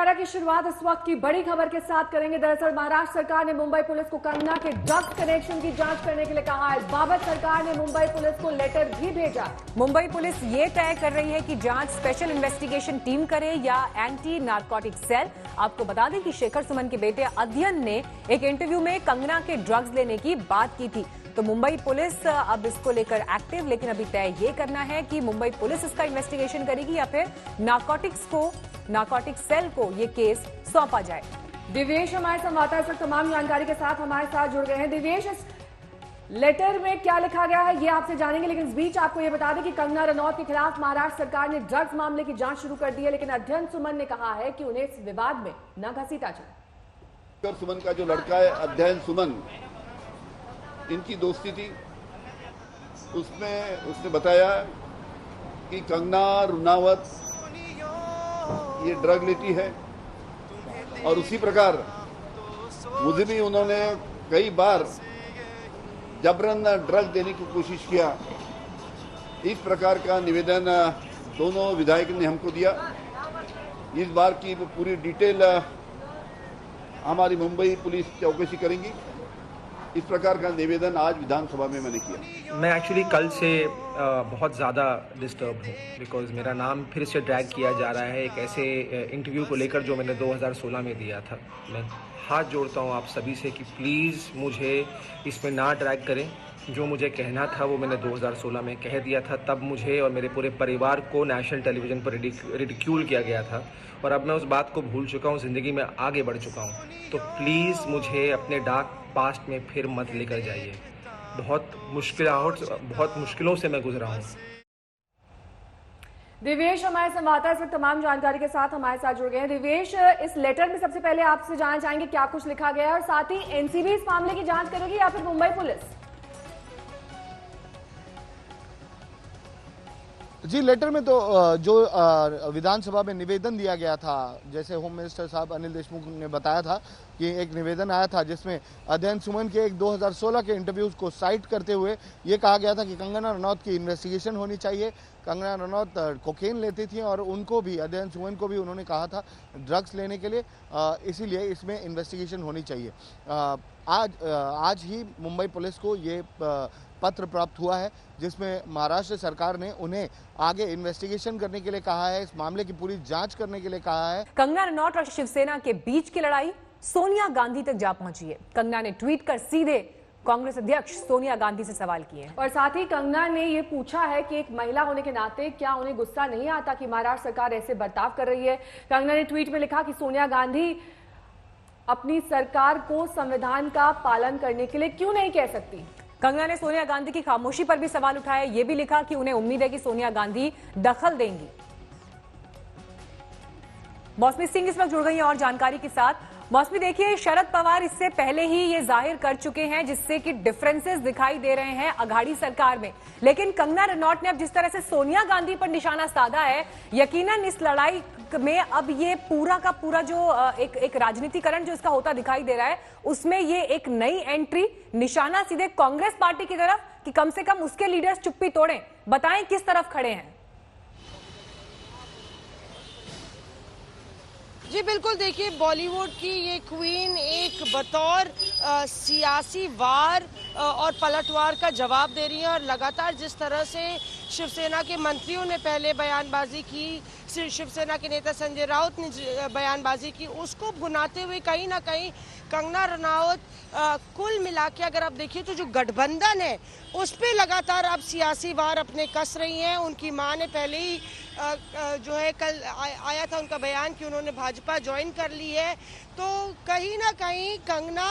11 की शुरुआत इस वक्त की बड़ी खबर के साथ करेंगे। दरअसल महाराष्ट्र सरकार ने मुंबई पुलिस को कंगना के ड्रग्स कनेक्शन की जांच करने के लिए कहा है। इस बाबत सरकार ने मुंबई पुलिस को लेटर भी भेजा। मुंबई पुलिस ये तय कर रही है कि जांच स्पेशल इन्वेस्टिगेशन टीम करे या एंटी नार्कोटिक सेल। आपको बता दें कि शेखर सुमन के बेटे अध्ययन ने एक इंटरव्यू में कंगना के ड्रग्स लेने की बात की थी। तो मुंबई पुलिस अब इसको लेकर एक्टिव, लेकिन अभी तय ये करना है कि मुंबई पुलिस इसका इन्वेस्टिगेशन करेगी या फिर नार्कोटिक सेल को ये केस सौंपा जाए। दिव्येश हमारे संवाददाता इस वक्त तमाम जानकारी के साथ हमारे साथ जुड़ गए हैं। दिव्येश, इस लेटर में क्या लिखा गया है ये आपसे जानेंगे, लेकिन इस बीच आपको ये बता दें कि कंगना रनौत के खिलाफ महाराष्ट्र सरकार ने ड्रग्स मामले की जांच शुरू कर दी है, लेकिन अध्ययन सुमन ने कहा है कि उन्हें इस विवाद में न घसीटा जाए। शेखर सुमन का जो लड़का है अध्ययन सुमन, इनकी दोस्ती थी। उसमें उसने बताया कि कंगना रनौत ये ड्रग लेती है और उसी प्रकार मुझे भी उन्होंने कई बार जबरन ड्रग देने की कोशिश किया। इस प्रकार का निवेदन दोनों विधायक ने हमको दिया। इस बार की पूरी डिटेल हमारी मुंबई पुलिस चौकसी करेंगी। इस प्रकार का निवेदन आज विधानसभा में मैंने किया। मैं एक्चुअली कल से बहुत ज़्यादा डिस्टर्ब हूँ बिकॉज मेरा नाम फिर से ड्रैग किया जा रहा है एक ऐसे इंटरव्यू को लेकर जो मैंने 2016 में दिया था। मैं हाथ जोड़ता हूँ आप सभी से कि प्लीज़ मुझे इसमें ना ड्रैग करें। जो मुझे कहना था वो मैंने 2016 में कह दिया था। तब मुझे और मेरे पूरे परिवार को नेशनल टेलीविज़न पर रिडिक्यूल किया गया था और अब मैं उस बात को भूल चुका हूँ, ज़िंदगी में आगे बढ़ चुका हूँ। तो प्लीज़ मुझे अपने डार्क पास्ट में फिर मत लेकर जाइए। बहुत मुश्किलों से मैं गुजरा हूँ। दिव्येश हमारे संवाददाता इस वक्त तमाम जानकारी के साथ हमारे साथ जुड़ गए हैं। दिव्येश, इस लेटर में सबसे पहले आपसे जानना चाहेंगे क्या कुछ लिखा गया है और साथ ही एनसीबी इस मामले की जांच करेगी या फिर मुंबई पुलिस? जी, लेटर में तो जो विधानसभा में निवेदन दिया गया था, जैसे होम मिनिस्टर साहब अनिल देशमुख ने बताया था कि एक निवेदन आया था जिसमें अध्ययन सुमन के एक 2016 के इंटरव्यूज को साइट करते हुए ये कहा गया था कि कंगना रनौत की इन्वेस्टिगेशन होनी चाहिए। कंगना रनौत कोकेन लेती थी और उनको भी, अध्ययन सुमन को भी उन्होंने कहा था ड्रग्स लेने के लिए, इसीलिए इसमें इन्वेस्टिगेशन होनी चाहिए। आज ही मुंबई पुलिस को ये पत्र प्राप्त हुआ है जिसमें महाराष्ट्र सरकार ने उन्हें आगे इन्वेस्टिगेशन करने के लिए कहा है, इस मामले की पूरी जांच करने के लिए कहा है। कंगना रनौत और शिवसेना के बीच की लड़ाई सोनिया गांधी तक जा पहुंची है। कंगना ने ट्वीट कर सीधे कांग्रेस अध्यक्ष सोनिया गांधी से सवाल किए हैं और साथ ही कंगना ने ये पूछा है कि एक महिला होने के नाते क्या उन्हें गुस्सा नहीं आता कि महाराष्ट्र सरकार ऐसे बर्ताव कर रही है। कंगना ने ट्वीट में लिखा कि सोनिया गांधी अपनी सरकार को संविधान का पालन करने के लिए क्यों नहीं कह सकती। कंगना ने सोनिया गांधी की खामोशी पर भी सवाल उठाया। ये भी लिखा कि उन्हें उम्मीद है कि सोनिया गांधी दखल देंगी। मौसमी सिंह इस वक्त जुड़ गई हैं और जानकारी के साथ। मौसमी, देखिए, शरद पवार इससे पहले ही ये जाहिर कर चुके हैं जिससे कि डिफरेंसेस दिखाई दे रहे हैं अघाड़ी सरकार में, लेकिन कंगना रनौत ने अब जिस तरह से सोनिया गांधी पर निशाना साधा है, यकीनन इस लड़ाई में अब ये पूरा का पूरा जो एक राजनीतिकरण जो इसका होता दिखाई दे रहा है, उसमें ये एक नई एंट्री, निशाना सीधे कांग्रेस पार्टी की तरफ कि कम से कम उसके लीडर्स चुप्पी तोड़ें। बताएं किस तरफ खड़े हैं। जी बिल्कुल, देखिए, बॉलीवुड की ये क्वीन एक बतौर सियासी वार और पलटवार का जवाब दे रही है और लगातार जिस तरह से शिवसेना के मंत्रियों ने पहले बयानबाजी की, शिवसेना के नेता संजय राउत ने बयानबाजी की, उसको भुनाते हुए कहीं ना कहीं कंगना रनौत कुल मिला के अगर आप देखिए तो जो गठबंधन है उस पे लगातार अब सियासी वार अपने कस रही हैं। उनकी मां ने पहले ही जो है कल आया था उनका बयान कि उन्होंने भाजपा ज्वाइन कर ली है। तो कहीं ना कहीं कंगना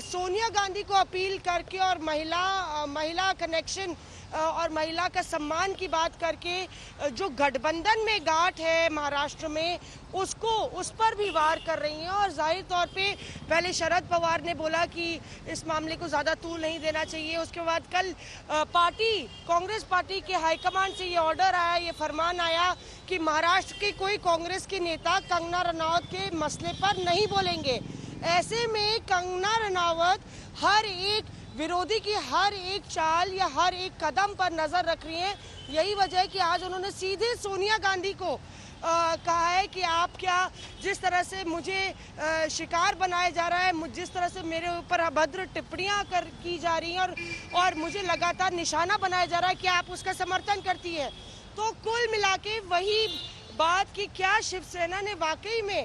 सोनिया गांधी को अपील करके और महिला कनेक्शन और महिला का सम्मान की बात करके जो गठबंधन में गांठ है महाराष्ट्र में उस पर भी वार कर रही हैं। और जाहिर तौर पे पहले शरद पवार ने बोला कि इस मामले को ज़्यादा तूल नहीं देना चाहिए। उसके बाद कल कांग्रेस पार्टी के हाईकमांड से ये ऑर्डर आया, ये फरमान आया कि महाराष्ट्र के कोई कांग्रेस के नेता कंगना रनौत के मसले पर नहीं बोलेंगे। ऐसे में कंगना रनौत हर एक विरोधी की हर एक चाल या हर एक कदम पर नजर रख रही हैं। यही वजह है कि आज उन्होंने सीधे सोनिया गांधी को कहा है कि आप क्या, जिस तरह से मुझे शिकार बनाया जा रहा है, जिस तरह से मेरे ऊपर अभद्र टिप्पणियां की जा रही हैं और मुझे लगातार निशाना बनाया जा रहा है, क्या आप उसका समर्थन करती है। तो कुल मिला के वही बात कि क्या शिवसेना ने वाकई में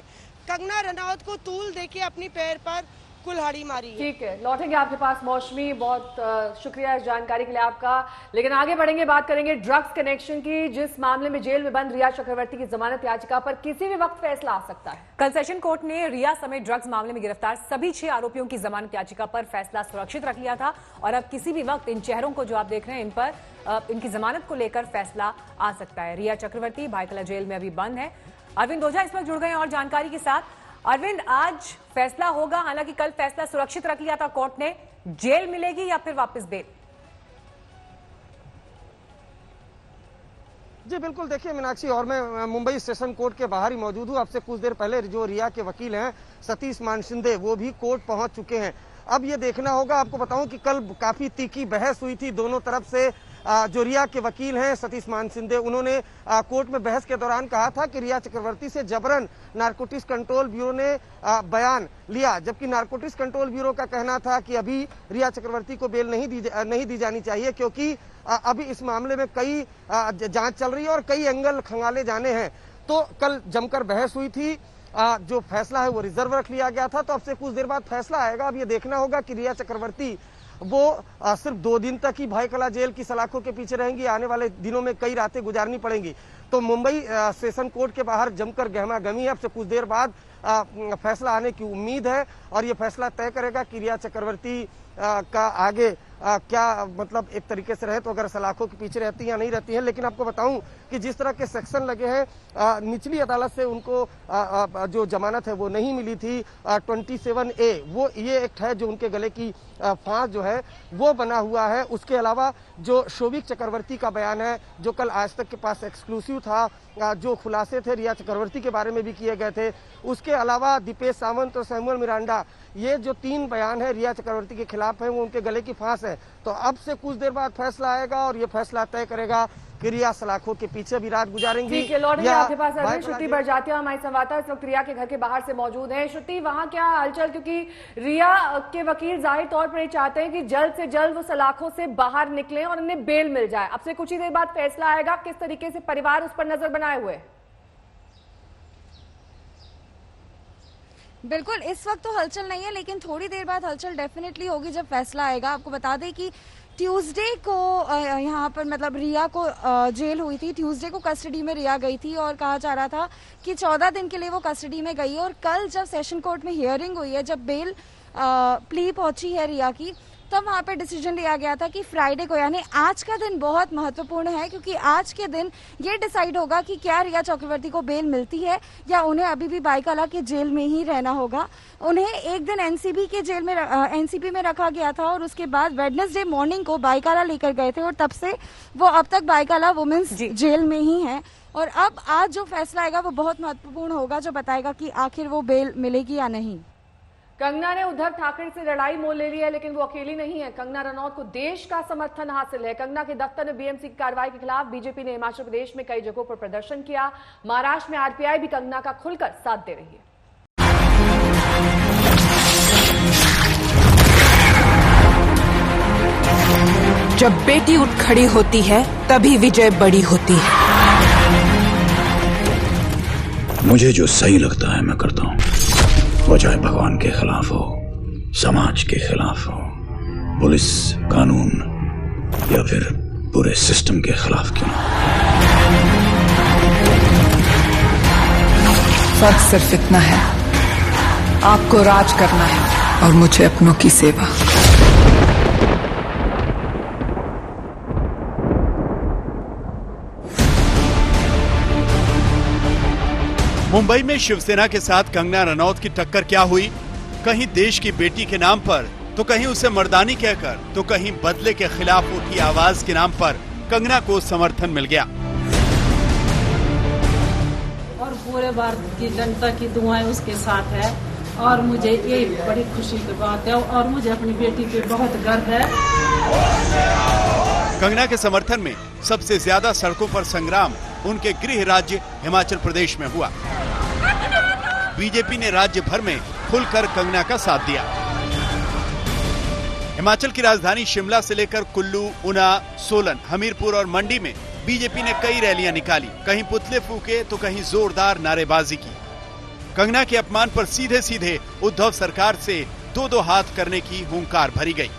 कंगना रनौत को तूल देके अपनी पैर पर कुल्हाड़ी मारी है। ठीक है, लौटेंगे आपके पास मौसमी, बहुत शुक्रिया इस जानकारी के लिए आपका। लेकिन आगे बढ़ेंगे, बात करेंगे ड्रग्स कनेक्शन की, जिस मामले में जेल में बंद रिया चक्रवर्ती की जमानत याचिका पर किसी भी वक्त फैसला आ सकता है। कल सेशन कोर्ट ने रिया समेत ड्रग्स मामले में गिरफ्तार सभी 6 आरोपियों की जमानत याचिका पर फैसला सुरक्षित रख लिया था और अब किसी भी वक्त इन चेहरों को जो आप देख रहे हैं, इन पर इनकी जमानत को लेकर फैसला आ सकता है। रिया चक्रवर्ती भायखला जेल में अभी बंद है। अरविंद ओझा इस वक्त जुड़ गए हैं और जानकारी के साथ। अरविंद, आज फैसला होगा, हालांकि कल फैसला सुरक्षित रख लिया था कोर्ट ने, जेल मिलेगी या फिर वापस बेल? जी बिल्कुल, देखिए मीनाक्षी, और मैं मुंबई सेशन कोर्ट के बाहर ही मौजूद हूँ। आपसे कुछ देर पहले जो रिया के वकील हैं सतीश मानसिंदे, वो भी कोर्ट पहुंच चुके हैं। अब ये देखना होगा, आपको बताऊं कि कल काफी तीखी बहस हुई थी दोनों तरफ से। जो रिया के वकील हैं सतीश मानसिंदे, उन्होंने कोर्ट में बहस के दौरान कहा था कि रिया चक्रवर्ती से जबरन नारकोटिक्स कंट्रोल ब्यूरो ने बयान लिया, जबकि नारकोटिक्स कंट्रोल ब्यूरो का कहना था कि अभी रिया चक्रवर्ती को बेल नहीं दी जानी चाहिए, क्योंकि अभी इस मामले में कई जांच चल रही है और कई एंगल खंगाले जाने हैं। तो कल जमकर बहस हुई थी, जो फैसला है वो रिजर्व रख लिया गया था। तो अब से कुछ देर बाद फैसला आएगा। अब ये देखना होगा कि रिया चक्रवर्ती वो सिर्फ 2 दिन तक ही भायखला जेल की सलाखों के पीछे रहेंगी, आने वाले दिनों में कई रातें गुजारनी पड़ेंगी। तो मुंबई सेशन कोर्ट के बाहर जमकर गहमागहमी है। अब से कुछ देर बाद फैसला आने की उम्मीद है और ये फैसला तय करेगा कि रिया चक्रवर्ती का आगे क्या मतलब एक तरीके से रहे तो अगर सलाखों के पीछे रहती या नहीं रहती है। लेकिन आपको बताऊं कि जिस तरह के सेक्शन लगे हैं, निचली अदालत से उनको जो जमानत है वो नहीं मिली थी। 27A वो ये एक्ट है जो उनके गले की फांस जो है वो बना हुआ है। उसके अलावा जो शोभिक चक्रवर्ती का बयान है, जो कल आज तक के पास एक्सक्लूसिव था, जो खुलासे थे रिया चक्रवर्ती के बारे में भी किए गए थे। उसके अलावा दीपेश सावंत और सैमुअल मिरांडा, ये जो 3 बयान है रिया चक्रवर्ती के खिलाफ है, वो उनके गले की फांस है। तो अब से कुछ देर बाद फैसला आएगा और ये फैसला तय करेगा कि रिया सलाखों के पीछे भी रात गुजारेंगी। ठीक है, लौटेंगे आपके पास। अरविंद, श्रुति बड़जात्या हमारी संवाददाता इस वक्त रिया के घर के बाहर से मौजूद है। श्रुति, वहां क्या हलचल, क्योंकि रिया के वकील जाहिर तौर पर ये चाहते हैं कि जल्द से जल्द वो सलाखों से बाहर निकले और उन्हें बेल मिल जाए। अब से कुछ ही देर बाद फैसला आएगा, किस तरीके से परिवार उस पर नजर बनाए हुए? बिल्कुल, इस वक्त तो हलचल नहीं है, लेकिन थोड़ी देर बाद हलचल डेफिनेटली होगी जब फैसला आएगा। आपको बता दें कि ट्यूसडे को यहाँ पर मतलब रिया को जेल हुई थी, ट्यूसडे को कस्टडी में रिया गई थी और कहा जा रहा था कि 14 दिन के लिए वो कस्टडी में गई। और कल जब सेशन कोर्ट में हियरिंग हुई है, जब बेल प्ली पहुंची है रिया की, तब वहाँ पे डिसीजन लिया गया था कि फ्राइडे को, यानी आज का दिन बहुत महत्वपूर्ण है, क्योंकि आज के दिन ये डिसाइड होगा कि क्या रिया चक्रवर्ती को बेल मिलती है या उन्हें अभी भी भायखला के जेल में ही रहना होगा। उन्हें एक दिन एनसीबी के जेल में एनसीपी में रखा गया था और उसके बाद वेडनेसडे मॉर्निंग को भायखला लेकर गए थे और तब से वो अब तक भायखला वुमेन्स जेल में ही है। और अब आज जो फैसला आएगा वो बहुत महत्वपूर्ण होगा, जो बताएगा कि आखिर वो बेल मिलेगी या नहीं। कंगना ने उद्धव ठाकरे से लड़ाई मोल ले ली है, लेकिन वो अकेली नहीं है। कंगना रनौत को देश का समर्थन हासिल है। कंगना के दफ्तर में बीएमसी की कार्रवाई के खिलाफ बीजेपी ने हिमाचल प्रदेश में कई जगहों पर प्रदर्शन किया। महाराष्ट्र में आरपीआई भी कंगना का खुलकर साथ दे रही है। जब बेटी उठ खड़ी होती है तभी विजय बड़ी होती है। मुझे जो सही लगता है मैं करता हूँ, वो चाहे भगवान के खिलाफ हो, समाज के खिलाफ हो, पुलिस कानून या फिर पूरे सिस्टम के खिलाफ क्यों ना। फर्क सिर्फ इतना है, आपको राज करना है और मुझे अपनों की सेवा। मुंबई में शिवसेना के साथ कंगना रनौत की टक्कर क्या हुई? कहीं देश की बेटी के नाम पर, तो कहीं उसे मर्दानी कहकर, तो कहीं बदले के खिलाफ उठी आवाज के नाम पर कंगना को समर्थन मिल गया। और पूरे भारत की जनता की दुआएं उसके साथ है और मुझे ये बड़ी खुशी की बात है और मुझे अपनी बेटी पे बहुत गर्व है। कंगना के समर्थन में सबसे ज्यादा सड़कों पर संग्राम उनके गृह राज्य हिमाचल प्रदेश में हुआ। बीजेपी ने राज्य भर में खुलकर कंगना का साथ दिया। हिमाचल की राजधानी शिमला से लेकर कुल्लू, ऊना, सोलन, हमीरपुर और मंडी में बीजेपी ने कई रैलियां निकाली, कहीं पुतले फूके तो कहीं जोरदार नारेबाजी की। कंगना के अपमान पर सीधे सीधे उद्धव सरकार से दो दो हाथ करने की हुंकार भरी गई।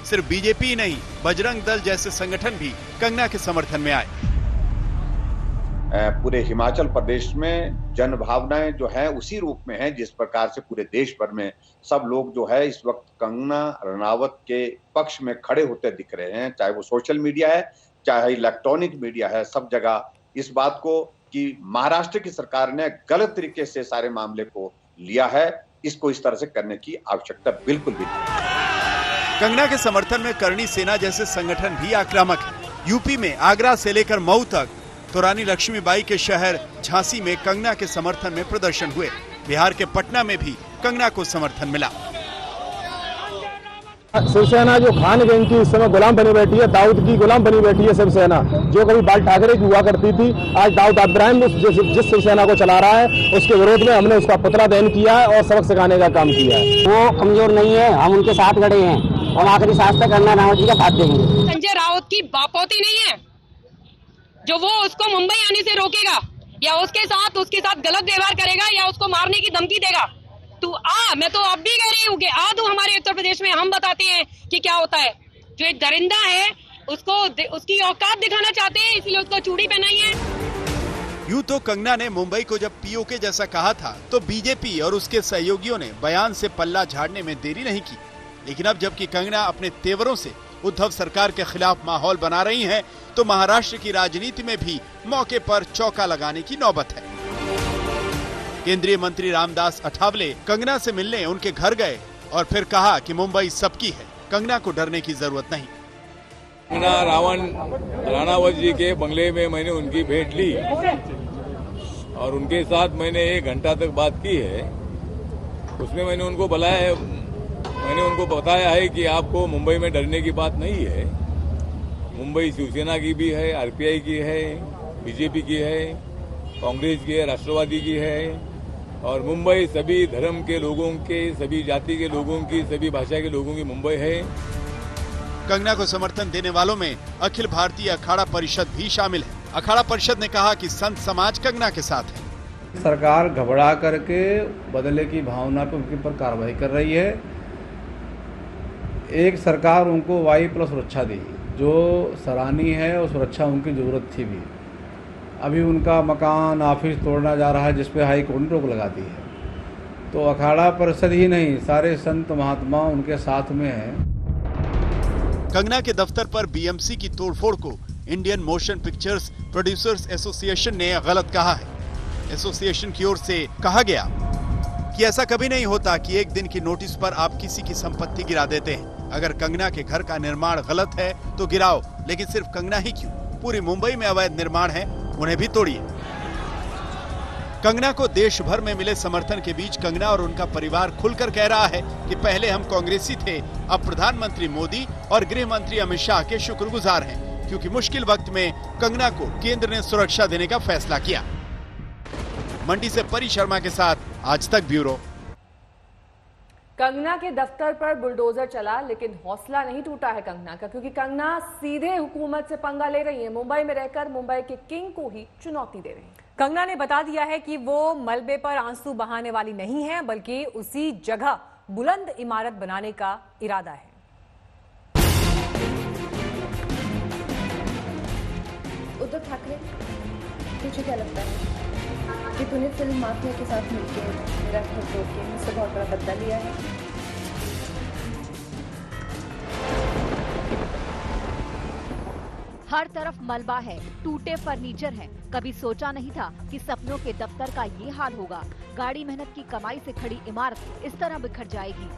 सिर्फ बीजेपी ही नहीं, बजरंग दल जैसे संगठन भी कंगना के समर्थन में आए। पूरे हिमाचल प्रदेश में जन भावनाएं जो है उसी रूप में है जिस प्रकार से पूरे देश भर में सब लोग जो है इस वक्त कंगना रनावत के पक्ष में खड़े होते दिख रहे हैं। चाहे वो सोशल मीडिया है, चाहे इलेक्ट्रॉनिक मीडिया है, सब जगह इस बात को कि महाराष्ट्र की सरकार ने गलत तरीके से सारे मामले को लिया है, इसको इस तरह से करने की आवश्यकता बिल्कुल भी नहीं। कंगना के समर्थन में करणी सेना जैसे संगठन भी आक्रामक है। यूपी में आगरा से लेकर मऊ तक तो रानी लक्ष्मीबाई के शहर झांसी में कंगना के समर्थन में प्रदर्शन हुए। बिहार के पटना में भी कंगना को समर्थन मिला। शिवसेना जो खान गैंग की इस समय गुलाम बनी बैठी है, दाऊद की गुलाम बनी बैठी है शिवसेना, जो कभी बाल ठाकरे की हुआ करती थी, आज दाऊद इब्राहिम जिस शिवसेना को चला रहा है उसके विरोध में हमने उसका पुतला दहन किया है और सबक सिखाने का काम किया है। वो कमजोर नहीं है, हम उनके साथ खड़े हैं और आखिरी सांस तक कंगना रनावत जी का साथ देंगे। संजय राउत की बापोती नहीं है जो वो उसको मुंबई आने से रोकेगा या उसके साथ गलत व्यवहार करेगा या उसको मारने की धमकी देगा। तू आ, मैं तो अब भी कह रही हूँ कि आ तू हमारे उत्तर प्रदेश में, हम बताते हैं कि क्या होता है। जो एक दरिंदा है उसको उसकी औकात दिखाना चाहते हैं, इसलिए उसको चूड़ी पहनाई है। यूं तो कंगना ने मुंबई को जब पीओके जैसा कहा था तो बीजेपी और उसके सहयोगियों ने बयान से पल्ला झाड़ने में देरी नहीं की। लेकिन अब जबकि कंगना अपने तेवरों से उद्धव सरकार के खिलाफ माहौल बना रही हैं, तो महाराष्ट्र की राजनीति में भी मौके पर चौका लगाने की नौबत है। केंद्रीय मंत्री रामदास अठावले कंगना से मिलने उनके घर गए और फिर कहा कि मुंबई सबकी है, कंगना को डरने की जरूरत नहीं। कंगना रनावत जी के बंगले में मैंने उनकी भेंट ली और उनके साथ मैंने 1 घंटा तक बात की है। उसमें मैंने उनको बुलाया है, मैंने उनको बताया है कि आपको मुंबई में डरने की बात नहीं है। मुंबई शिवसेना की भी है, आरपीआई की है, बीजेपी की है, कांग्रेस की है, राष्ट्रवादी की है और मुंबई सभी धर्म के लोगों के, सभी जाति के लोगों की, सभी भाषा के लोगों की मुंबई है। कंगना को समर्थन देने वालों में अखिल भारतीय अखाड़ा परिषद भी शामिल है। अखाड़ा परिषद ने कहा कि संत समाज कंगना के साथ है। सरकार घबरा करके बदले की भावना पर उनके ऊपर कार्रवाई कर रही है। एक सरकार उनको वाई प्लस सुरक्षा दी जो सराहनीय है और सुरक्षा उनकी जरूरत थी भी। अभी उनका मकान, ऑफिस तोड़ना जा रहा है जिस पे हाई कोर्ट ने रोक लगा दी है। तो अखाड़ा परिषद ही नहीं, सारे संत महात्मा उनके साथ में हैं। कंगना के दफ्तर पर बीएमसी की तोड़फोड़ को Indian motion pictures producers association ने गलत कहा है। एसोसिएशन की ओर से कहा गया कि ऐसा कभी नहीं होता कि एक दिन की नोटिस पर आप किसी की संपत्ति गिरा देते हैं। अगर कंगना के घर का निर्माण गलत है तो गिराओ, लेकिन सिर्फ कंगना ही क्यों, पूरी मुंबई में अवैध निर्माण है, उन्हें भी तोड़िए। कंगना को देश भर में मिले समर्थन के बीच कंगना और उनका परिवार खुलकर कह रहा है कि पहले हम कांग्रेसी थे, अब प्रधानमंत्री मोदी और गृह मंत्री अमित शाह के शुक्रगुजार हैं, क्योंकि मुश्किल वक्त में कंगना को केंद्र ने सुरक्षा देने का फैसला किया। मंडी से परी शर्मा के साथ आज तक ब्यूरो। कंगना के दफ्तर पर बुलडोजर चला लेकिन हौसला नहीं टूटा है कंगना का, क्योंकि कंगना सीधे हुकूमत से पंगा ले रही है। मुंबई में रहकर मुंबई के किंग को ही चुनौती दे रही है। कंगना ने बता दिया है कि वो मलबे पर आंसू बहाने वाली नहीं है, बल्कि उसी जगह बुलंद इमारत बनाने का इरादा है। उद्धव ठाकरे, तुझे क्या लगता है कि तूने फिल्म माफिया के साथ मिलकर मेरा घर तोड़ के मुझसे बहुत बड़ा बदला लिया है? हर तरफ मलबा है, टूटे फर्नीचर है। कभी सोचा नहीं था कि सपनों के दफ्तर का ये हाल होगा। गाड़ी मेहनत की कमाई से खड़ी इमारत इस तरह बिखर जाएगी।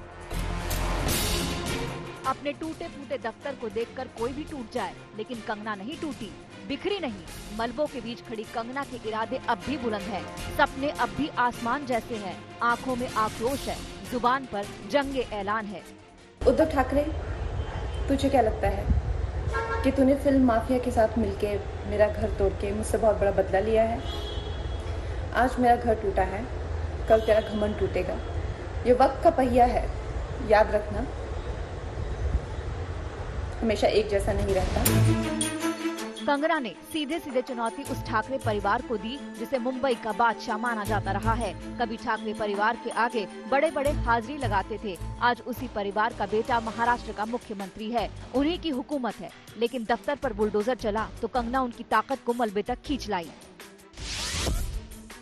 अपने टूटे फूटे दफ्तर को देखकर कोई भी टूट जाए, लेकिन कंगना नहीं टूटी, बिखरी नहीं। मलबों के बीच खड़ी कंगना के इरादे अब भी बुलंद हैं, सपने अब भी आसमान जैसे हैं, आंखों में आक्रोश है, जुबान पर जंगे ऐलान है। उद्धव ठाकरे, तुझे क्या लगता है कि तूने फिल्म माफिया के साथ मिलके मेरा घर तोड़ के मुझसे बहुत बड़ा बदला लिया है। आज मेरा घर टूटा है, कल तेरा घमंड टूटेगा। ये वक्त का पहिया है, याद रखना, हमेशा एक जैसा नहीं रहता। कंगना ने सीधे सीधे चुनौती उस ठाकरे परिवार को दी जिसे मुंबई का बादशाह माना जाता रहा है। कभी ठाकरे परिवार के आगे बड़े बड़े हाजिरी लगाते थे, आज उसी परिवार का बेटा महाराष्ट्र का मुख्यमंत्री है, उन्हीं की हुकूमत है। लेकिन दफ्तर पर बुलडोजर चला तो कंगना उनकी ताकत को मलबे तक खींच लाई।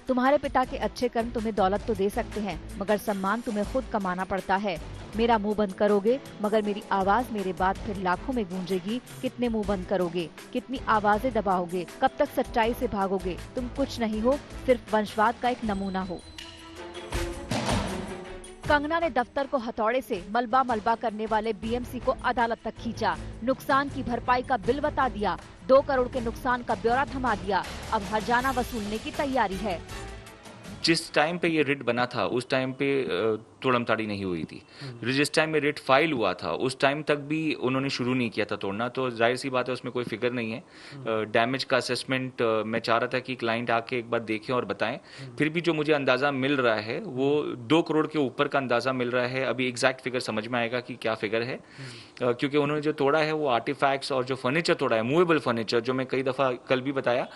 तुम्हारे पिता के अच्छे कर्म तुम्हें दौलत तो दे सकते हैं, मगर सम्मान तुम्हें खुद कमाना पड़ता है। मेरा मुंह बंद करोगे मगर मेरी आवाज मेरे बाद फिर लाखों में गूंजेगी। कितने मुंह बंद करोगे, कितनी आवाजें दबाओगे, कब तक सच्चाई से भागोगे? तुम कुछ नहीं हो, सिर्फ वंशवाद का एक नमूना हो। कंगना ने दफ्तर को हथौड़े से मलबा मलबा करने वाले बीएमसी को अदालत तक खींचा, नुकसान की भरपाई का बिल बता दिया, 2 करोड़ के नुकसान का ब्यौरा थमा दिया। अब हर्जाना वसूलने की तैयारी है। जिस टाइम पे ये रिट बना था उस टाइम पे तोड़म ताड़ी नहीं हुई थी। जिस टाइम में रिट फाइल हुआ था उस टाइम तक भी उन्होंने शुरू नहीं किया था तोड़ना, तो जाहिर सी बात है उसमें कोई फिगर नहीं है। डैमेज का असेसमेंट मैं चाह रहा था कि क्लाइंट आके एक बार देखें और बताएं। फिर भी जो मुझे अंदाजा मिल रहा है वो 2 करोड़ के ऊपर का अंदाजा मिल रहा है। अभी एग्जैक्ट फिगर समझ में आएगा कि क्या फिगर है, क्योंकि उन्होंने जो तोड़ा है वो आर्टिफैक्ट्स और जो फर्नीचर तोड़ा है, मूवेबल फर्नीचर, जो मैं कई दफा कल भी बताया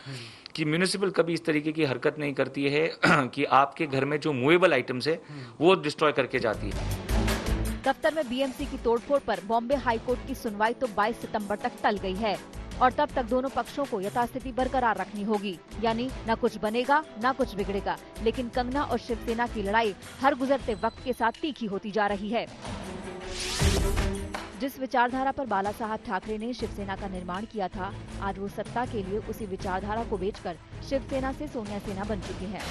कि म्यूनिसिपल कभी इस तरीके की हरकत नहीं करती है कि आपके घर में जो मूवेबल आइटम्स है वो डिस्ट्रॉय करके जाती है। दफ्तर में बीएमसी की तोड़फोड़ पर बॉम्बे हाई कोर्ट की सुनवाई तो 22 सितंबर तक टल गई है और तब तक दोनों पक्षों को यथास्थिति बरकरार रखनी होगी, यानी न कुछ बनेगा न कुछ बिगड़ेगा। लेकिन कंगना और शिवसेना की लड़ाई हर गुजरते वक्त के साथ तीखी होती जा रही है। जिस विचारधारा पर बाला साहब ठाकरे ने शिवसेना का निर्माण किया था, आज वो सत्ता के लिए उसी विचारधारा को बेचकर शिवसेना से सोनिया सेना बन चुकी हैं।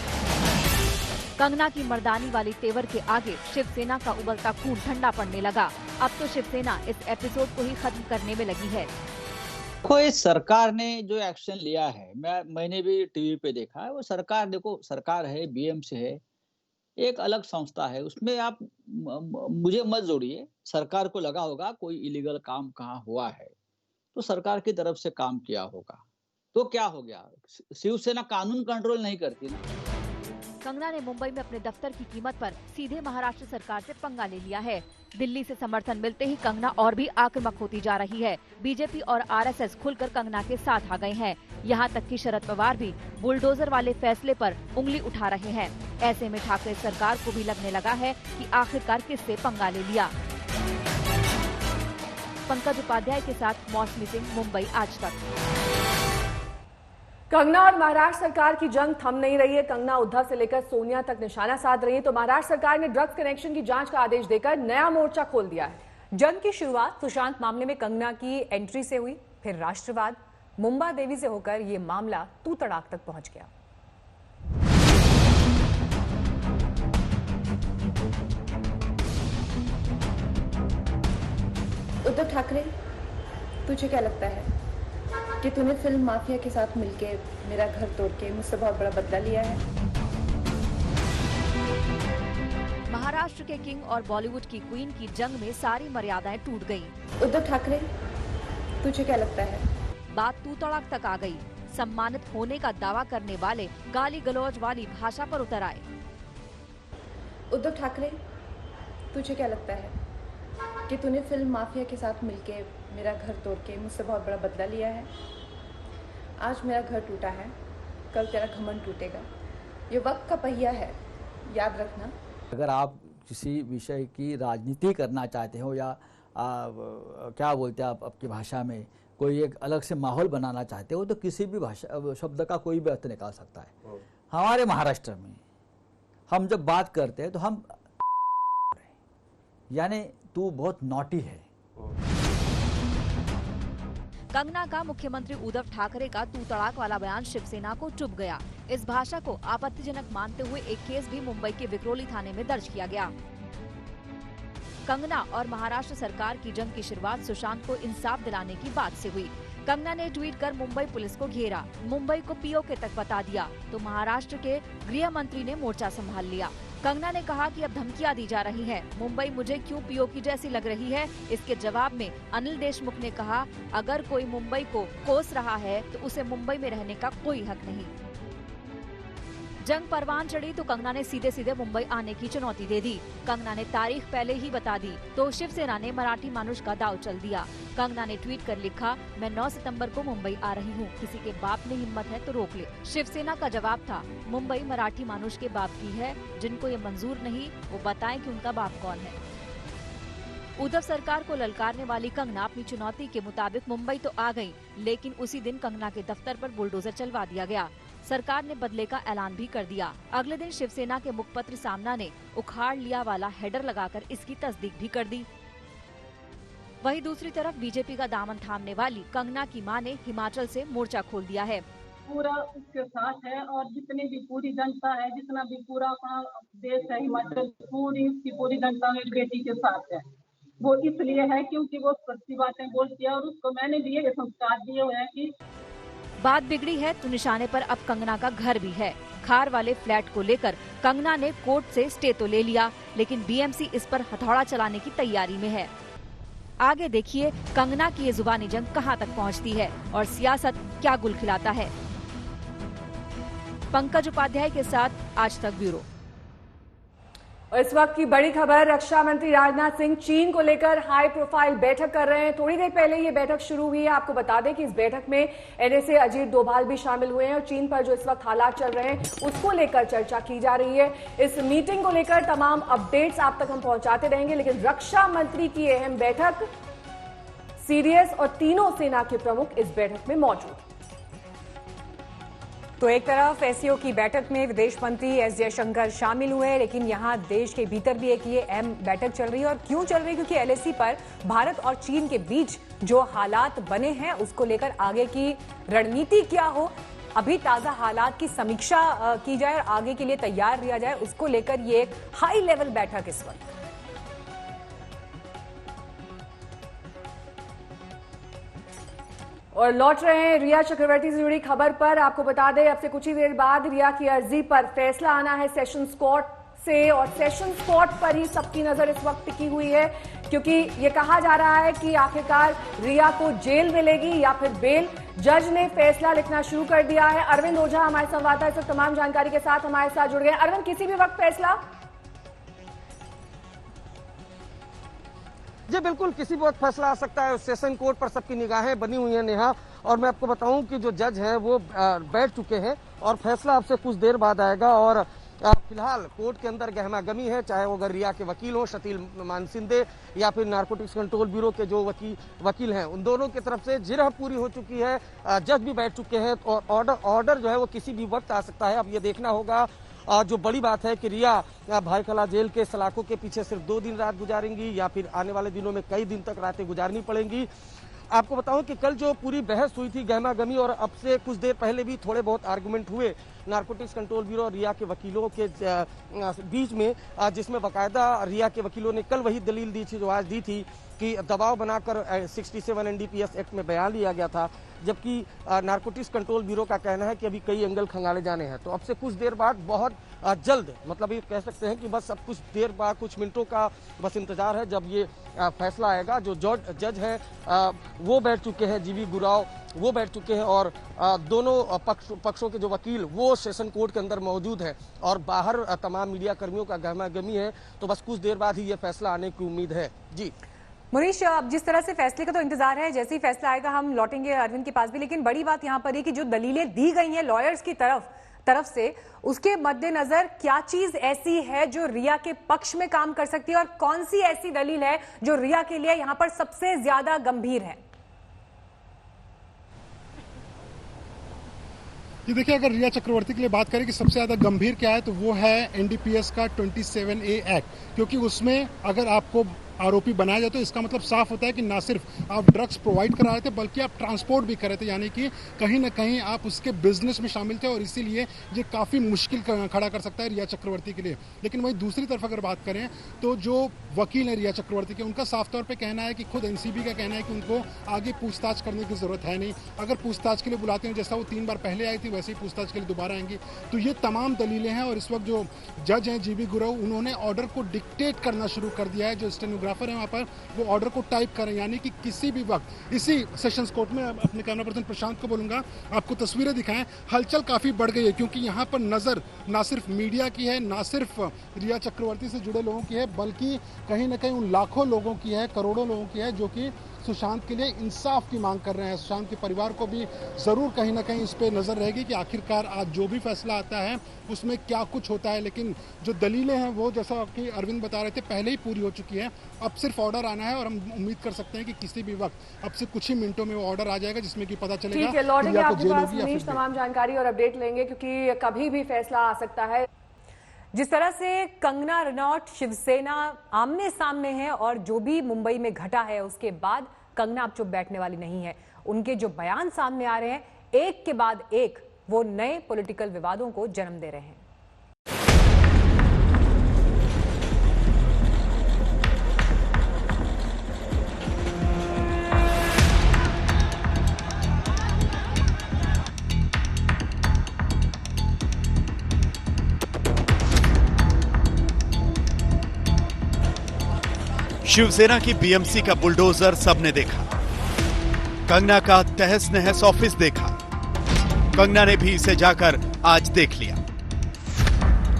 कंगना की मर्दानी वाली तेवर के आगे शिवसेना का उबलता खून ठंडा पड़ने लगा। अब तो शिवसेना इस एपिसोड को ही खत्म करने में लगी है। कोई सरकार ने जो एक्शन लिया है, मैंने भी टीवी पे देखा है, वो सरकार, देखो सरकार है, बीएमसी है, एक अलग संस्था है, उसमें आप मुझे मत जोड़िए। सरकार को लगा होगा कोई इलीगल काम कहाँ हुआ है तो सरकार की तरफ से काम किया होगा, तो क्या हो गया? शिवसेना कानून कंट्रोल नहीं करती ना। कंगना ने मुंबई में अपने दफ्तर की कीमत पर सीधे महाराष्ट्र सरकार से पंगा ले लिया है। दिल्ली से समर्थन मिलते ही कंगना और भी आक्रामक होती जा रही है। बीजेपी और आरएसएस खुलकर कंगना के साथ आ गए हैं। यहाँ तक कि शरद पवार भी बुलडोजर वाले फैसले पर उंगली उठा रहे हैं। ऐसे में ठाकरे सरकार को भी लगने लगा है कि आखिरकार किससे पंगा ले लिया। पंकज उपाध्याय के साथ मौसमी सिंह, मुंबई आज तक। कंगना और महाराष्ट्र सरकार की जंग थम नहीं रही है। कंगना उद्धव से लेकर सोनिया तक निशाना साध रही है, तो महाराष्ट्र सरकार ने ड्रग्स कनेक्शन की जांच का आदेश देकर नया मोर्चा खोल दिया है। जंग की शुरुआत सुशांत मामले में कंगना की एंट्री से हुई, फिर राष्ट्रवाद, मुंबा देवी से होकर ये मामला तू तड़ाक तक पहुंच गया। उद्धव ठाकरे, तुझे क्या लगता है कि तूने फिल्म माफिया के साथ मिलके मेरा घर तोड़ के मुझसे बहुत बड़ा बदला लिया है? महाराष्ट्र के किंग और बॉलीवुड की क्वीन की जंग में सारी मर्यादाएं टूट गईं। उद्धव ठाकरे, तुझे क्या लगता है? बात तू तड़ाक तक आ गई। सम्मानित होने का दावा करने वाले गाली गलौज वाली भाषा पर उतर आए। उद्धव ठाकरे, तुझे क्या लगता है कि तूने फिल्म माफिया के साथ मिलके मेरा घर तोड़ के मुझसे बहुत बड़ा बदला लिया है? आज मेरा घर टूटा है, कल तेरा घमंड टूटेगा। ये वक्त का पहिया है, याद रखना। अगर आप किसी विषय की राजनीति करना चाहते हो या क्या बोलते हैं आप आपकी भाषा में, कोई एक अलग से माहौल बनाना चाहते हो, तो किसी भी भाषा शब्द का कोई भी अर्थ निकाल सकता है। हमारे महाराष्ट्र में हम जब बात करते हैं तो हम यानी तू बहुत नॉटी है। कंगना का मुख्यमंत्री उद्धव ठाकरे का तू तड़ाक वाला बयान शिवसेना को चुभ गया। इस भाषा को आपत्तिजनक मानते हुए एक केस भी मुंबई के विक्रोली थाने में दर्ज किया गया। कंगना और महाराष्ट्र सरकार की जंग की शुरुआत सुशांत को इंसाफ दिलाने की बात से हुई। कंगना ने ट्वीट कर मुंबई पुलिस को घेरा, मुंबई को पीओके तक बता दिया, तो महाराष्ट्र के गृह मंत्री ने मोर्चा संभाल लिया। कंगना ने कहा कि अब धमकियां दी जा रही हैं। मुंबई मुझे क्यों पीओके जैसी लग रही है? इसके जवाब में अनिल देशमुख ने कहा, अगर कोई मुंबई को कोस रहा है तो उसे मुंबई में रहने का कोई हक नहीं। जंग परवान चढ़ी तो कंगना ने सीधे सीधे मुंबई आने की चुनौती दे दी। कंगना ने तारीख पहले ही बता दी तो शिवसेना ने मराठी मानुष का दाव चल दिया। कंगना ने ट्वीट कर लिखा, मैं 9 सितंबर को मुंबई आ रही हूँ, किसी के बाप में हिम्मत है तो रोक ले। शिवसेना का जवाब था, मुंबई मराठी मानुष के बाप की है, जिनको ये मंजूर नहीं वो बताएं कि उनका बाप कौन है। उद्धव सरकार को ललकारने वाली कंगना अपनी चुनौती के मुताबिक मुंबई तो आ गई, लेकिन उसी दिन कंगना के दफ्तर पर बुलडोजर चलवा दिया गया। सरकार ने बदले का ऐलान भी कर दिया। अगले दिन शिवसेना के मुखपत्र सामना ने उखाड़ लिया वाला हेडर लगाकर इसकी तस्दीक भी कर दी। वहीं दूसरी तरफ बीजेपी का दामन थामने वाली कंगना की मां ने हिमाचल से मोर्चा खोल दिया है। पूरा उसके साथ है और जितनी भी पूरी जनता है, जितना भी पूरा अपना देश है हिमाचल, पूरी उसकी पूरी जनता मेरी बेटी के साथ है। वो इसलिए है क्योंकि वो सच्ची बातें बोलती है और उसको मैंने भी ये संस्कार दिए हुए हैं कि बात बिगड़ी है तो निशाने पर अब कंगना का घर भी है। खार वाले फ्लैट को लेकर कंगना ने कोर्ट से स्टे तो ले लिया, लेकिन बीएमसी इस पर हथौड़ा चलाने की तैयारी में है। आगे देखिए कंगना की ये जुबानी जंग कहां तक पहुंचती है और सियासत क्या गुल खिलाता है। पंकज उपाध्याय के साथ आज तक ब्यूरो। और इस वक्त की बड़ी खबर, रक्षा मंत्री राजनाथ सिंह चीन को लेकर हाई प्रोफाइल बैठक कर रहे हैं। थोड़ी देर पहले ये बैठक शुरू हुई है। आपको बता दें कि इस बैठक में एनएसए अजीत डोभाल भी शामिल हुए हैं और चीन पर जो इस वक्त हालात चल रहे हैं उसको लेकर चर्चा की जा रही है। इस मीटिंग को लेकर तमाम अपडेट्स आप तक हम पहुंचाते रहेंगे, लेकिन रक्षा मंत्री की अहम बैठक सीडीएस और तीनों सेना के प्रमुख इस बैठक में मौजूद। तो एक तरफ एससीओ की बैठक में विदेश मंत्री एस जयशंकर शामिल हुए, लेकिन यहां देश के भीतर भी एक ये अहम बैठक चल रही है। और क्यों चल रही है? क्योंकि एलएसी पर भारत और चीन के बीच जो हालात बने हैं उसको लेकर आगे की रणनीति क्या हो, अभी ताजा हालात की समीक्षा की जाए और आगे के लिए तैयार रहा जाए, उसको लेकर ये एक हाई लेवल बैठक इस वक्त। और लौट रहे हैं रिया चक्रवर्ती से जुड़ी खबर पर। आपको बता दें अब से कुछ ही देर बाद रिया की अर्जी पर फैसला आना है सेशंस कोर्ट से, और सेशंस कोर्ट पर ही सबकी नजर इस वक्त टिकी हुई है, क्योंकि ये कहा जा रहा है कि आखिरकार रिया को जेल मिलेगी या फिर बेल। जज ने फैसला लिखना शुरू कर दिया है। अरविंद ओझा हमारे संवाददाता इस वक्त तमाम जानकारी के साथ हमारे साथ जुड़ गए। अरविंद, किसी भी वक्त फैसला? जी बिल्कुल, किसी भी वक्त फैसला आ सकता है। सेशन कोर्ट पर सबकी निगाहें बनी हुई हैं नेहा, और मैं आपको बताऊं कि जो जज हैं वो बैठ चुके हैं और फैसला अब से कुछ देर बाद आएगा। और फिलहाल कोर्ट के अंदर गहमागमी है, चाहे वो अगर रिया के वकील हो शतील मानसिंदे या फिर नारकोटिक्स कंट्रोल ब्यूरो के जो वकील हैं, उन दोनों की तरफ से जिरह पूरी हो चुकी है। जज भी बैठ चुके हैं और ऑर्डर जो है वो किसी भी वक्त आ सकता है। अब ये देखना होगा। जो बड़ी बात है कि रिया भाईखला जेल के सलाखों के पीछे सिर्फ 2 दिन रात गुजारेंगी या फिर आने वाले दिनों में कई दिन तक रातें गुजारनी पड़ेंगी। आपको बताऊं कि कल जो पूरी बहस हुई थी गहमागमी, और अब से कुछ देर पहले भी थोड़े बहुत आर्गुमेंट हुए नारकोटिक्स कंट्रोल ब्यूरो और रिया के वकीलों के बीच में, जिसमें बाकायदा रिया के वकीलों ने कल वही दलील दी थी जो आज दी थी कि दबाव बनाकर 67 एनडीपीएस एक्ट में बयान लिया गया था, जबकि नारकोटिक्स कंट्रोल ब्यूरो का कहना है कि अभी कई एंगल खंगाले जाने हैं। तो अब से कुछ देर बाद बहुत जल्द, मतलब ये कह सकते हैं कि बस अब कुछ देर बाद, कुछ मिनटों का बस इंतजार है जब ये फैसला आएगा। जो जज हैं वो बैठ चुके हैं, जीवी गुराव वो बैठ चुके हैं, और दोनों पक्षों के जो वकील वो सेशन कोर्ट के अंदर मौजूद हैं, और बाहर तमाम मीडिया कर्मियों का गहमागमी है। तो बस कुछ देर बाद ही ये फैसला आने की उम्मीद है। जी मुनीश, अब जिस तरह से फैसले का तो इंतजार है, जैसे ही फैसला आएगा हम लौटेंगे अरविंद के पास भी, लेकिन बड़ी बात यहाँ पर है कि जो दलीलें दी गई हैं लॉयर्स की तरफ से, उसके मद्देनजर क्या चीज ऐसी है जो रिया के पक्ष में काम कर सकती है और कौन सी ऐसी दलील है जो रिया के लिए यहाँ पर सबसे ज्यादा गंभीर है? ये देखिए, अगर रिया चक्रवर्ती के लिए बात करें कि सबसे ज़्यादा गंभीर क्या है, तो वो है एनडीपीएस का 27A एक्ट, क्योंकि उसमें अगर आपको आरोपी बनाया जाए तो इसका मतलब साफ होता है कि ना सिर्फ आप ड्रग्स प्रोवाइड करा रहे थे बल्कि आप ट्रांसपोर्ट भी कर रहे थे, यानी कि कहीं ना कहीं आप उसके बिजनेस में शामिल थे और इसीलिए ये काफ़ी मुश्किल खड़ा कर सकता है रिया चक्रवर्ती के लिए। लेकिन वहीं दूसरी तरफ अगर बात करें तो जो वकील है रिया चक्रवर्ती के, उनका साफ तौर पे कहना है कि खुद एनसीबी का कहना है कि उनको आगे पूछताछ करने की जरूरत है नहीं। अगर पूछताछ के लिए बुलाते हैं, जैसा वो 3 बार पहले आई थी वैसे ही पूछताछ के लिए दोबारा आएंगी। तो ये तमाम दलीलें हैं और इस वक्त जो जज हैं जीबी गुरव, उन्होंने ऑर्डर को डिक्टेट करना शुरू कर दिया है। जो स्टेनोग्राफर है वहाँ पर वो ऑर्डर को टाइप करें, यानी कि किसी भी वक्त इसी सेशंस कोर्ट में। अपने कैमरा पर्सन प्रशांत को बोलूंगा आपको तस्वीरें दिखाएं। हलचल काफ़ी बढ़ गई है क्योंकि यहाँ पर नज़र ना सिर्फ मीडिया की है, ना सिर्फ रिया चक्रवर्ती से जुड़े लोगों की है, बल्कि कहीं ना कहीं उन लाखों लोगों की है, करोड़ों लोगों की है जो कि सुशांत के लिए इंसाफ की मांग कर रहे हैं। सुशांत के परिवार को भी ज़रूर कहीं ना कहीं इस पर नज़र रहेगी कि आखिरकार आज जो भी फैसला आता है उसमें क्या कुछ होता है। लेकिन जो दलीलें हैं वो, जैसा कि अरविंद बता रहे थे, पहले ही पूरी हो चुकी है। अब सिर्फ ऑर्डर आना है और हम उम्मीद कर सकते हैं कि किसी भी वक्त अब से कुछ ही मिनटों में वो ऑर्डर आ जाएगा जिसमें कि पता चलेगा ठीक है, लौटेंगे आपके पास मनीष, तमाम जानकारी और अपडेट लेंगे क्योंकि कभी भी फैसला आ सकता है। जिस तरह से कंगना रनौत शिवसेना आमने सामने है और जो भी मुंबई में घटा है उसके बाद कंगना अब चुप बैठने वाली नहीं है। उनके जो बयान सामने आ रहे हैं एक के बाद एक, वो नए पॉलिटिकल विवादों को जन्म दे रहे हैं। शिवसेना की बीएमसी का बुलडोजर सबने देखा, कंगना का तहस नहस ऑफिस देखा, कंगना ने भी इसे जाकर आज देख लिया।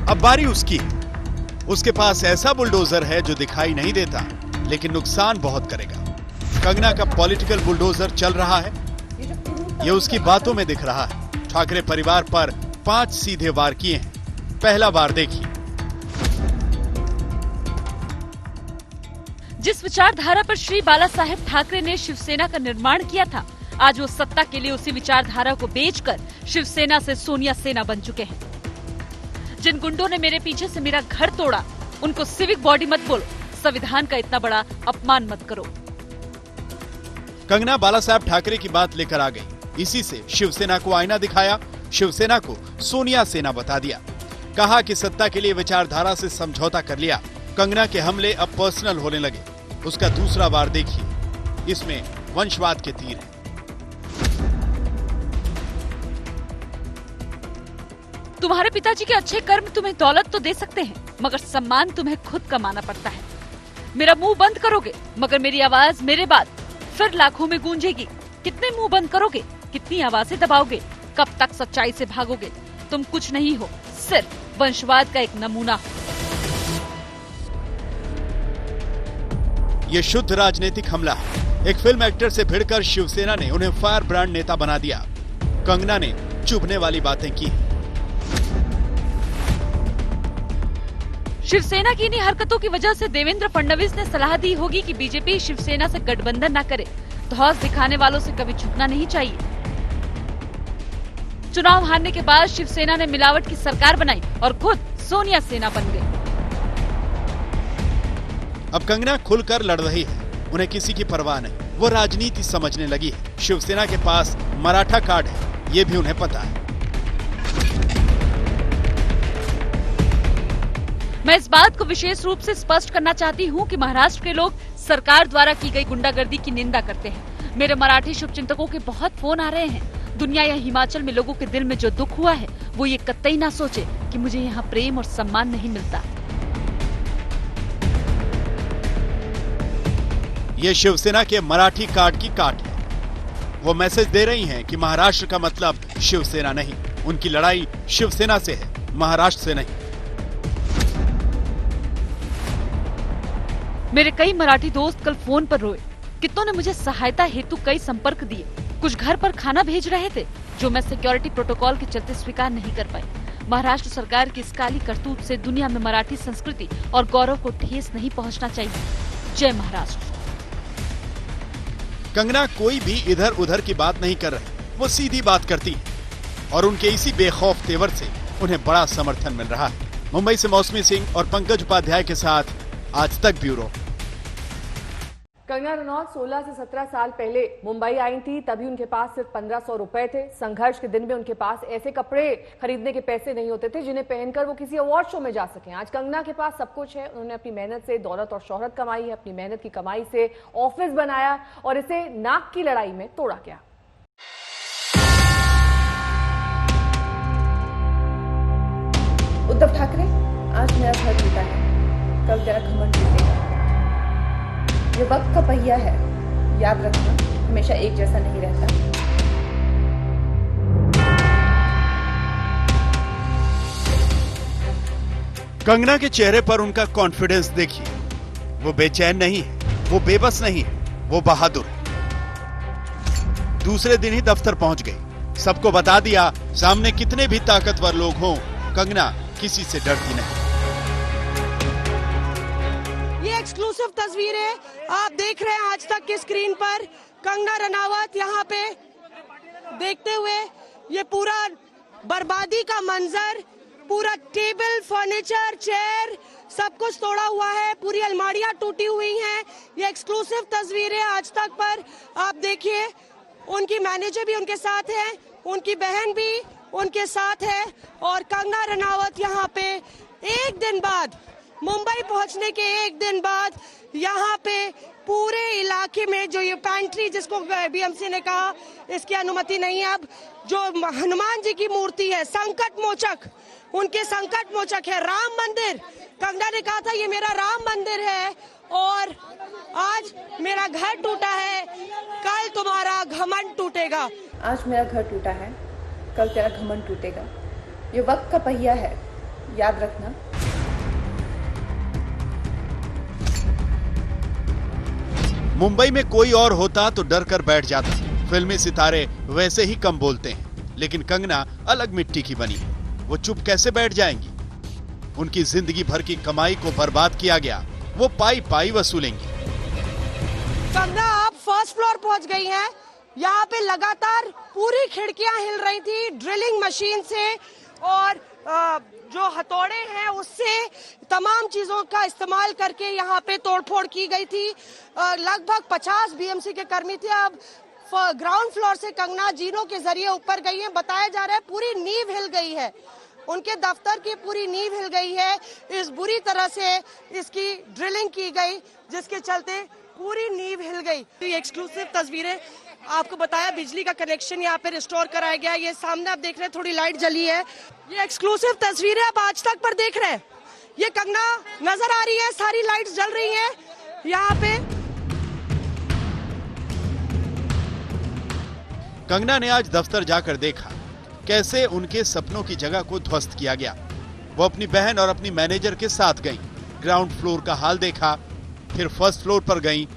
अब बारी उसकी है। उसके पास ऐसा बुलडोजर है जो दिखाई नहीं देता लेकिन नुकसान बहुत करेगा। कंगना का पॉलिटिकल बुलडोजर चल रहा है, ये उसकी बातों में दिख रहा है। ठाकरे परिवार पर 5 सीधे वार किए हैं। पहला वार देखिए। जिस विचारधारा पर श्री बाला साहेब ठाकरे ने शिवसेना का निर्माण किया था, आज वो सत्ता के लिए उसी विचारधारा को बेचकर शिवसेना से सोनिया सेना बन चुके हैं। जिन गुंडों ने मेरे पीछे से मेरा घर तोड़ा, उनको सिविक बॉडी मत बोलो, संविधान का इतना बड़ा अपमान मत करो। कंगना बाला साहेब ठाकरे की बात लेकर आ गई। इसी से शिवसेना को आईना दिखाया, शिवसेना को सोनिया सेना बता दिया। कहा कि सत्ता के लिए विचारधारा से समझौता कर लिया। कंगना के हमले अब पर्सनल होने लगे। उसका दूसरा वार देखिए, इसमें वंशवाद के तीर हैं। तुम्हारे पिताजी के अच्छे कर्म तुम्हें दौलत तो दे सकते हैं, मगर सम्मान तुम्हें खुद कमाना पड़ता है। मेरा मुंह बंद करोगे मगर मेरी आवाज मेरे बाद फिर लाखों में गूंजेगी। कितने मुंह बंद करोगे, कितनी आवाजें दबाओगे, कब तक सच्चाई से भागोगे? तुम कुछ नहीं हो, सिर्फ वंशवाद का एक नमूना हो। ये शुद्ध राजनीतिक हमला है। एक फिल्म एक्टर से भिड़कर शिवसेना ने उन्हें फायर ब्रांड नेता बना दिया। कंगना ने चुभने वाली बातें की। शिवसेना की इन्हीं हरकतों की वजह से देवेंद्र फडणवीस ने सलाह दी होगी कि बीजेपी शिवसेना से गठबंधन न करे। धौंस दिखाने वालों से कभी झुकना नहीं चाहिए। चुनाव हारने के बाद शिवसेना ने मिलावट की सरकार बनाई और खुद सोनिया सेना बन गई। अब कंगना खुलकर लड़ रही है, उन्हें किसी की परवाह नहीं। वो राजनीति समझने लगी है। शिवसेना के पास मराठा कार्ड है, ये भी उन्हें पता है। मैं इस बात को विशेष रूप से स्पष्ट करना चाहती हूँ कि महाराष्ट्र के लोग सरकार द्वारा की गई गुंडागर्दी की निंदा करते हैं। मेरे मराठी शुभचिंतकों के बहुत फोन आ रहे हैं। दुनिया या हिमाचल में लोगों के दिल में जो दुख हुआ है, वो ये कतई ना सोचे कि मुझे यहाँ प्रेम और सम्मान नहीं मिलता। ये शिवसेना के मराठी कार्ड की काट है। वो मैसेज दे रही हैं कि महाराष्ट्र का मतलब शिवसेना नहीं, उनकी लड़ाई शिवसेना से है, महाराष्ट्र से नहीं। मेरे कई मराठी दोस्त कल फोन पर रोए। कितनों ने मुझे सहायता हेतु कई संपर्क दिए। कुछ घर पर खाना भेज रहे थे जो मैं सिक्योरिटी प्रोटोकॉल के चलते स्वीकार नहीं कर पाई। महाराष्ट्र सरकार की इस काली करतूत से दुनिया में मराठी संस्कृति और गौरव को ठेस नहीं पहुंचना चाहिए। जय महाराष्ट्र। कंगना कोई भी इधर उधर की बात नहीं कर रही, वो सीधी बात करती है और उनके इसी बेखौफ तेवर से उन्हें बड़ा समर्थन मिल रहा है। मुंबई से मौसमी सिंह और पंकज उपाध्याय के साथ आज तक ब्यूरो। कंगना रनौत 16 से 17 साल पहले मुंबई आई थी, तभी उनके पास सिर्फ 1500 रुपए थे। संघर्ष के दिन में उनके पास ऐसे कपड़े खरीदने के पैसे नहीं होते थे जिन्हें पहनकर वो किसी अवार्ड शो में जा सकें। आज कंगना के पास सब कुछ है। उन्होंने अपनी मेहनत से दौलत और शोहरत कमाई है, अपनी मेहनत की कमाई से ऑफिस बनाया और इसे नाक की लड़ाई में तोड़ा गया। उद्धव ठाकरे, आज मेरा घर टूटा है, कल तेरा घमंड टूटेगा। ये वक्त का पहिया है, याद रखना, हमेशा एक जैसा नहीं रहता। कंगना के चेहरे पर उनका कॉन्फिडेंस देखिए। वो बेचैन नहीं है, वो बेबस नहीं है, वो बहादुर है। दूसरे दिन ही दफ्तर पहुंच गई। सबको बता दिया, सामने कितने भी ताकतवर लोग हों, कंगना किसी से डरती नहीं। ये एक्सक्लूसिव तस्वीर है, आप देख रहे हैं आज तक की स्क्रीन पर कंगना रनावत यहाँ पे देखते हुए ये पूरा बर्बादी का मंजर, पूरा टेबल, फर्नीचर, चेयर सब कुछ तोड़ा हुआ है, पूरी अलमारियां टूटी हुई हैं। ये एक्सक्लूसिव तस्वीर है आज तक पर, आप देखिए उनकी मैनेजर भी उनके साथ है, उनकी बहन भी उनके साथ है और कंगना रनावत यहाँ पे एक दिन बाद, मुंबई पहुंचने के एक दिन बाद यहाँ पे पूरे इलाके में जो ये पैंट्री जिसको बीएमसी ने कहा इसकी अनुमति नहीं है। अब जो हनुमान जी की मूर्ति है, संकट मोचक, उनके संकट मोचक है, राम मंदिर, कंगना ने कहा था ये मेरा राम मंदिर है और आज मेरा घर टूटा है, कल तुम्हारा घमंड टूटेगा। आज मेरा घर टूटा है, कल तेरा घमंड टूटेगा। ये वक्त का पहिया है, याद रखना। मुंबई में कोई और होता तो डर कर बैठ जाता। फिल्मी सितारे वैसे ही कम बोलते हैं, लेकिन कंगना अलग मिट्टी की बनी है। वो चुप कैसे बैठ जाएंगी? उनकी जिंदगी भर की कमाई को बर्बाद किया गया, वो पाई पाई वसूलेंगी। कंगना आप फर्स्ट फ्लोर पहुंच गई हैं। यहाँ पे लगातार पूरी खिड़कियां हिल रही थी ड्रिलिंग मशीन से और जो हथौड़े हैं उससे तमाम चीजों का इस्तेमाल करके यहाँ पे तोड़फोड़ की गई थी। लगभग 50 बीएमसी के कर्मी थे। अब ग्राउंड फ्लोर से कंगना जीनों के जरिए ऊपर गई है। बताया जा रहा है पूरी नींव हिल गई है, उनके दफ्तर की पूरी नींव हिल गई है। इस बुरी तरह से इसकी ड्रिलिंग की गई जिसके चलते पूरी नींव हिल गई। ये एक्सक्लूसिव तस्वीरें आपको बताया, बिजली का कनेक्शन यहाँ पे रिस्टोर कराया गया। ये सामने आप देख रहे हैं थोड़ी लाइट जली है। ये एक्सक्लूसिव तस्वीरें आप आज तक पर देख रहे हैं। ये कंगना नजर आ रही है, सारी लाइट्स जल रही हैं यहाँ पे। कंगना ने आज दफ्तर जाकर देखा कैसे उनके सपनों की जगह को ध्वस्त किया गया। वो अपनी बहन और अपनी मैनेजर के साथ गई, ग्राउंड फ्लोर का हाल देखा, फिर फर्स्ट फ्लोर पर गई,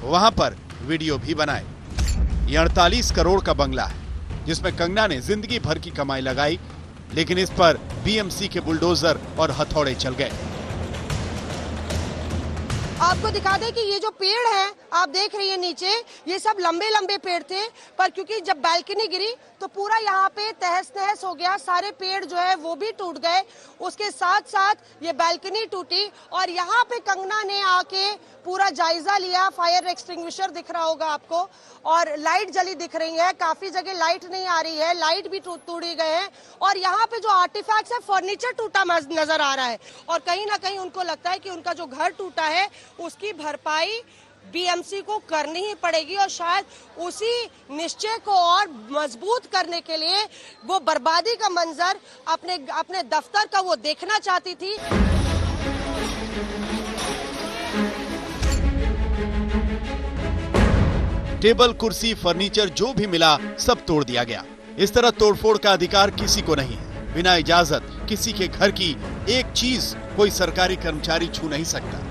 वहां पर वीडियो भी बनाए। ये 48 करोड़ का बंगला है जिसमें कंगना ने जिंदगी भर की कमाई लगाई, लेकिन इस पर बीएमसी के बुलडोजर और हथौड़े चल गए। आपको दिखा दें कि ये जो पेड़ हैं आप देख रही हैं नीचे, ये सब लंबे लंबे पेड़ थे, पर क्योंकि जब बैल्कनी गिरी तो पूरा यहाँ पे तहस नहस हो गया। सारे पेड़ जो है वो भी टूट गए, उसके साथ साथ ये बैल्कनी टूटी और यहाँ पे कंगना ने आके पूरा जायजा लिया। फायर एक्सटिंग्विशर दिख रहा होगा आपको और लाइट जली दिख रही है। काफी जगह लाइट नहीं आ रही है, लाइट भी तोड़ी गए हैं और यहाँ पे जो आर्टिफैक्ट्स है, फर्नीचर टूटा नजर आ रहा है और कहीं ना कहीं उनको लगता है कि उनका जो घर टूटा है उसकी भरपाई बीएमसी को करनी ही पड़ेगी और शायद उसी निश्चय को और मजबूत करने के लिए वो बर्बादी का मंजर अपने दफ्तर का वो देखना चाहती थी। टेबल, कुर्सी, फर्नीचर जो भी मिला सब तोड़ दिया गया। इस तरह तोड़फोड़ का अधिकार किसी को नहीं है। बिना इजाजत किसी के घर की एक चीज कोई सरकारी कर्मचारी छू नहीं सकता।